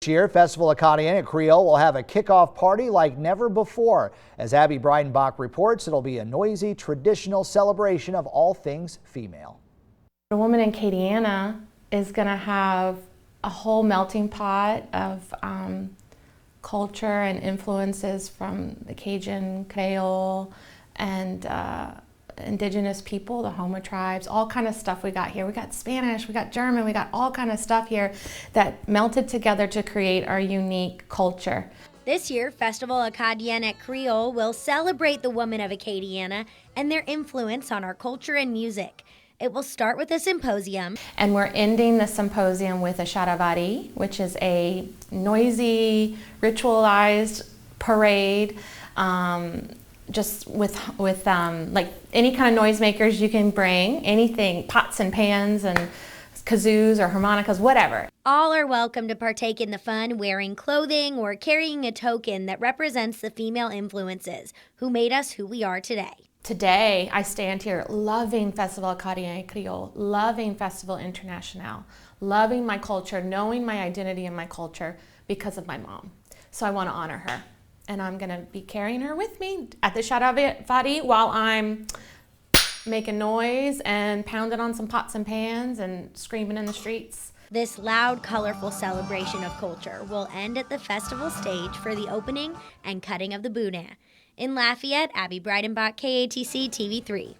This year, Festival Acadiens at Creole will have a kickoff party like never before. As Abby Breidenbach reports, it'll be a noisy, traditional celebration of all things female. The woman in Acadiana is going to have a whole melting pot of culture and influences from the Cajun, Creole, and indigenous people, the Houma tribes, all kind of stuff we got here. We got Spanish, we got German, we got all kind of stuff here that melted together to create our unique culture. This year, Festival Acadiens at Creole will celebrate the women of Acadiana and their influence on our culture and music. It will start with a symposium. And we're ending the symposium with a charavari, which is a noisy, ritualized parade, just with like any kind of noisemakers you can bring, anything, pots and pans and kazoos or harmonicas, whatever. All are welcome to partake in the fun, wearing clothing or carrying a token that represents the female influences who made us who we are today. Today, I stand here loving Festival Acadiens Creole, loving Festival International, loving my culture, knowing my identity and my culture because of my mom. So I want to honor her. And I'm going to be carrying her with me at the charavari while I'm making noise and pounding on some pots and pans and screaming in the streets. This loud, colorful celebration of culture will end at the festival stage for the opening and cutting of the boudin. In Lafayette, Abby Breidenbach, KATC TV3.